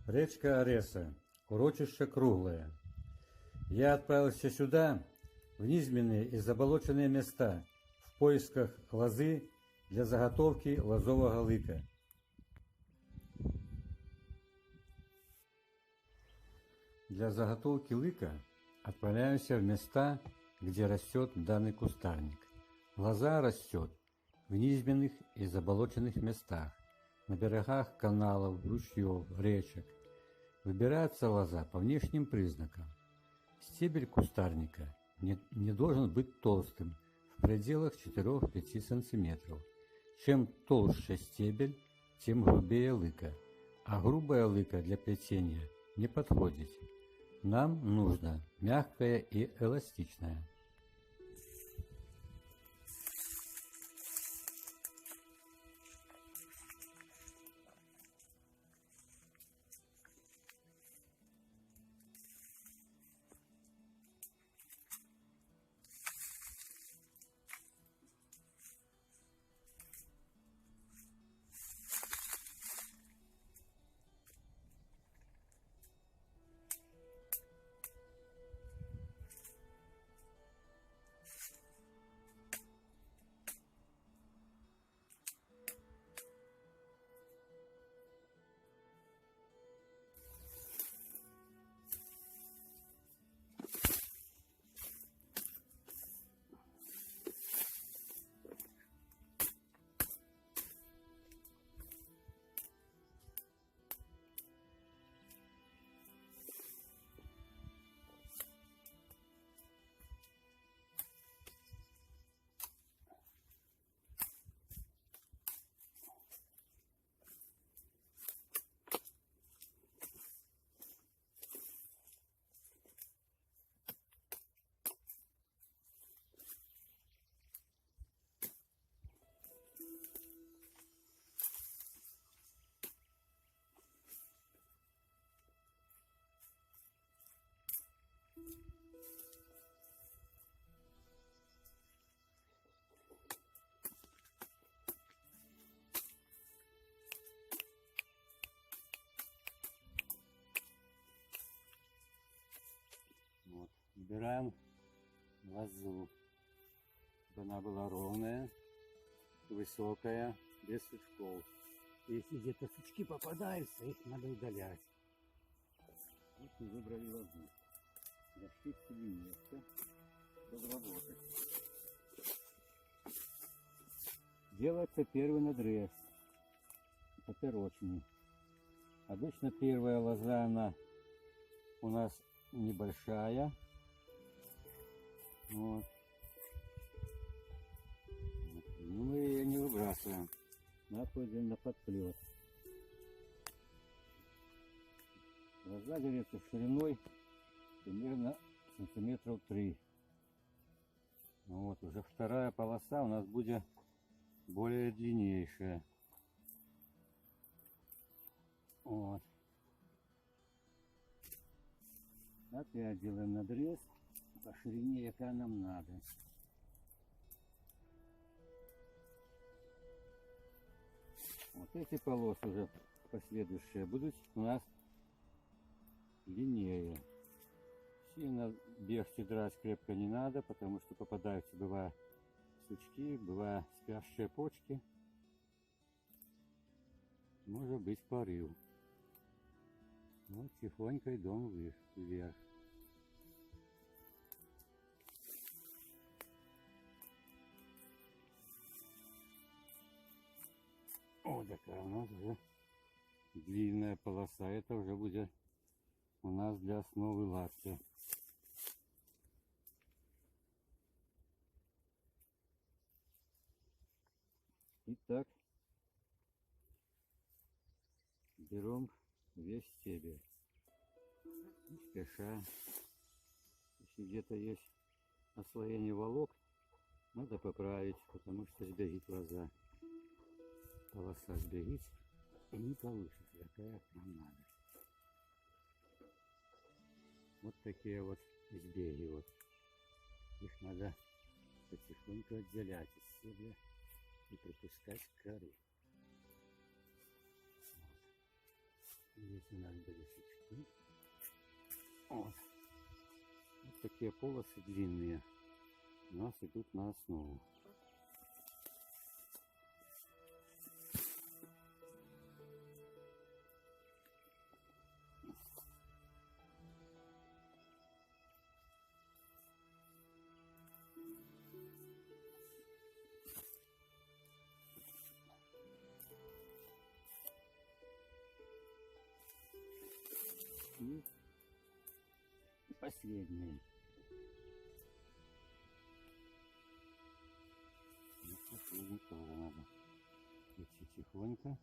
Речка Ареса. Урочище круглое. Я отправился сюда, в низменные и заболоченные места, в поисках лозы для заготовки лозового лыка. Для заготовки лыка отправляемся в места, где растет данный кустарник. Лоза растет в низменных и заболоченных местах, на берегах каналов, ручьев, речек. Выбирается лоза по внешним признакам. Стебель кустарника не должен быть толстым, в пределах 4-5 см. Чем толще стебель, тем грубее лыка, а грубая лыка для плетения не подходит. Нам нужно мягкое и эластичное. Вот, убираем лозу, чтобы она была ровная, высокая, без сучков. Если где-то сучки попадаются, их надо удалять. Вот мы выбрали лозу. Расчистили место, чтобы работать. Делается первый надрез, поперечный. Обычно первая лоза, она у нас небольшая. Вот. Но мы ее не выбрасываем. Находим на подплет. Лоза делится шириной примерно сантиметров 3. Вот уже вторая полоса у нас будет более длиннейшая. Вот. Опять делаем надрез по ширине, яка нам надо. Вот эти полосы уже последующие будут у нас длиннее. Сильно бегать и драть крепко не надо, потому что попадаются, бывают сучки, бывают спящие почки. Может быть порыв. Вот тихонько идем вверх. Вот такая у нас уже длинная полоса. Это уже будет у нас для основы лаптя. Итак, берем весь стебель. Не спеша. Если где-то есть отслоение волок, надо поправить, потому что сбегит лоза. Полоса сбегит и не получится, какая нам надо. Вот такие вот сбеги. Вот. Их надо потихоньку отделять из стебля и припускать к коре. Вот. Здесь у нас были сучки. Вот. Вот такие полосы длинные у нас идут на основу. И последнее. Вот последний тоже надо идти тихонько.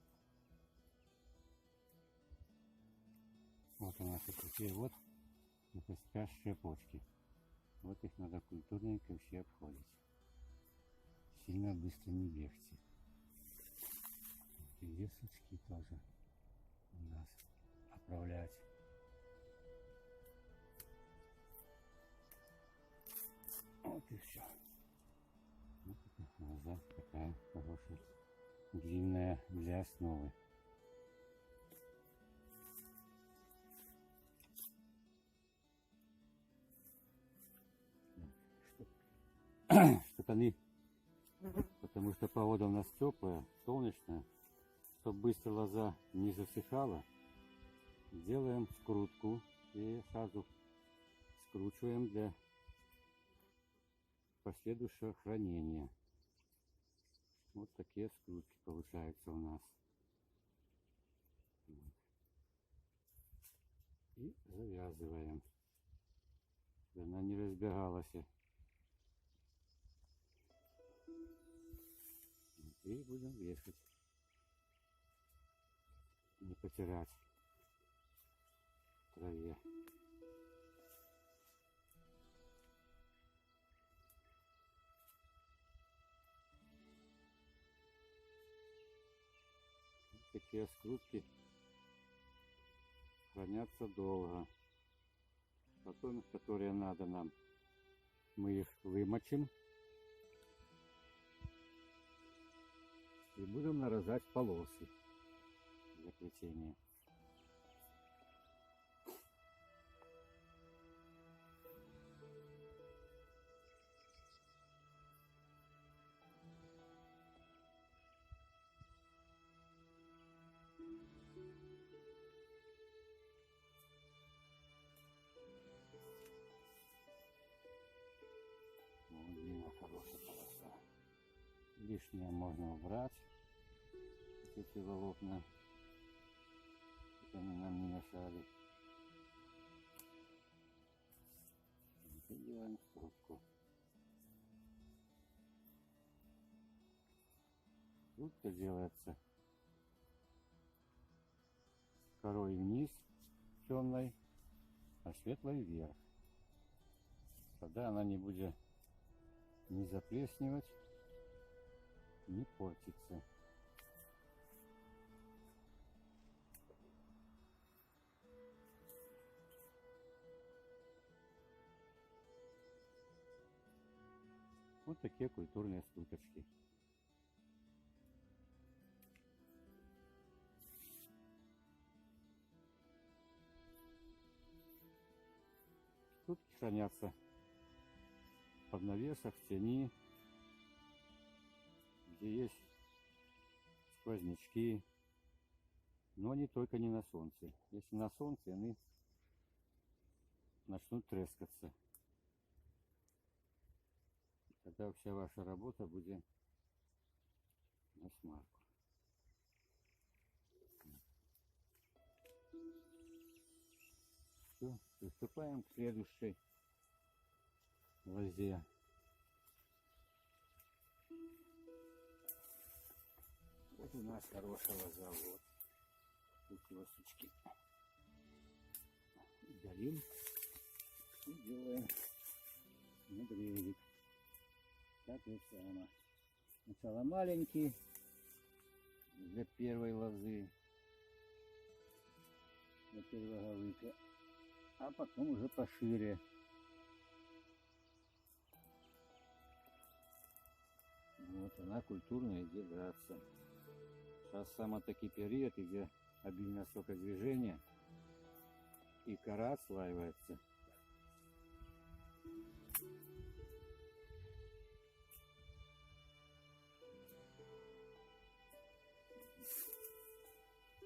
Вот у нас и такие вот это спящие почки. Вот их надо культурненько все обходить. Сильно быстро не бегайте. И здесь сучки тоже у нас отправлять. Вот и все. Вот эта лоза такая хорошая, длинная для основы. Чтоб они, потому что погода у нас теплая, солнечная, чтобы быстро лоза не засыхала, делаем скрутку и сразу скручиваем для последующего хранения. Вот такие скрутки получаются у нас. И завязываем, чтобы она не разбегалась. И будем вешать, не потирать в траве. Такие скрутки хранятся долго. Потом, которые надо нам, мы их вымочим и будем нарезать полосы для плетения. Длинная хорошая полоса. Лишнее можно убрать, эти волокна, чтобы они нам не мешали. И делаем скрутку. Скрутка делается корой вниз темной, а светлой вверх. Тогда она не будет не заплесневать, не портиться. Вот такие культурные скруточки. Скрутки хранятся под навесах, в тени, где есть сквознячки, но не только не на солнце. Если на солнце, они начнут трескаться. Тогда вся ваша работа будет на смарку. Все, приступаем к следующей лозе. Вот у нас хорошая лоза, вот. Тут его сучки. Удалим и делаем надрезик. Так же само. Сначала маленький для первой лозы, для первого выка, а потом уже пошире. Вот она культурно идет драться. Сейчас саме такий період, где обильное сокодвижение и кора отслаивается.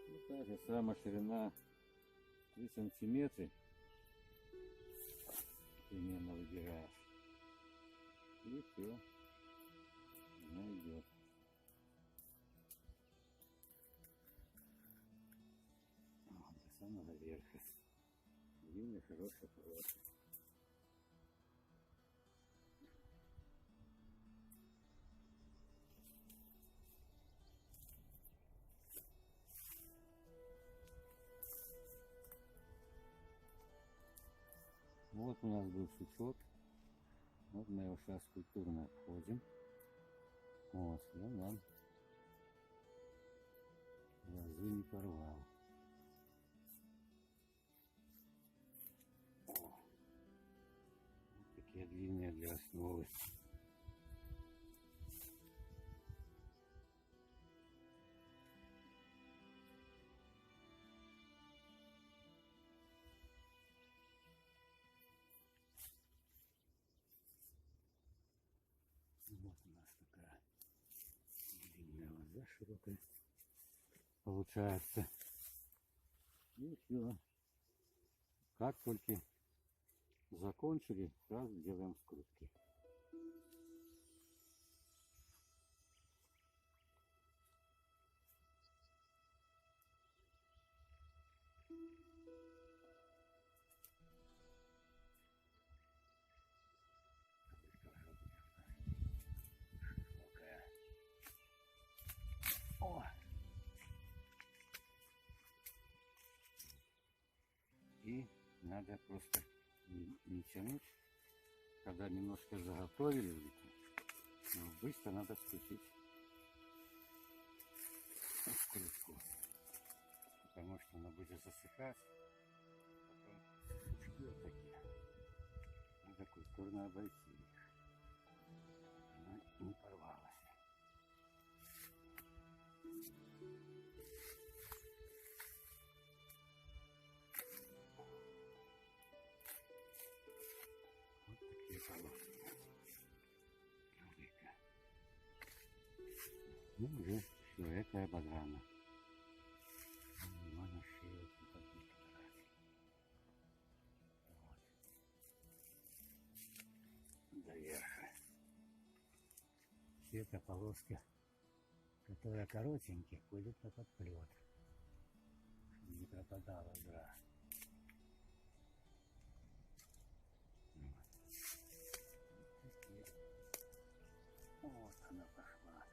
Вот та же самая ширина 3 сантиметра примерно выбираешь. И все, она идет. До самого верха. Длинный, хороший провод. Вот у нас был сучок. Вот мы его сейчас культурно обходим. Вот, и он нам лозу не порвал. Вот такие длинные для основы. Вот у нас такая длинная лоза широкая получается. И все. Как только закончили, сразу делаем скрутки. О! И надо просто не тянуть, когда немножко заготовили, но быстро надо спустить скрутку, потому что она будет засыхать, потом сучки вот такие, надо культурно обойти их, она не порвалась. Ну, уже все, это ободрано. Можно шею вот подрать. Вот. До верха. Все эта полоска, которая коротенькая, пойдет на подплет. Чтобы не пропадала игра. Вот она пошла.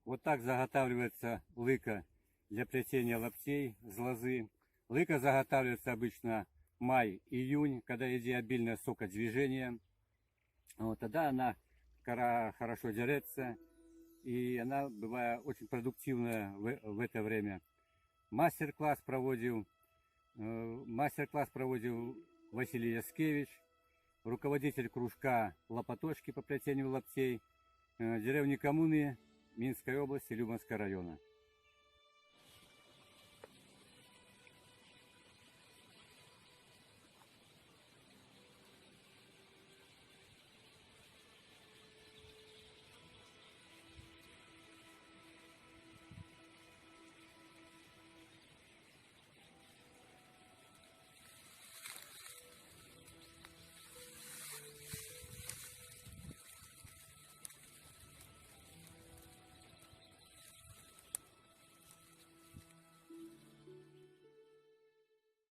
Вот так заготавливается лыка для плетения лаптей с лозы. Лыка заготавливается обычно май-июнь, когда идет обильное сокодвижение. Вот, тогда она, кора хорошо дерется, и она бывает очень продуктивная в это время. Мастер-класс проводил Василий Яскевич, руководитель кружка лопаточки по плетению лаптей, деревни коммуны Минской области, Любанского района.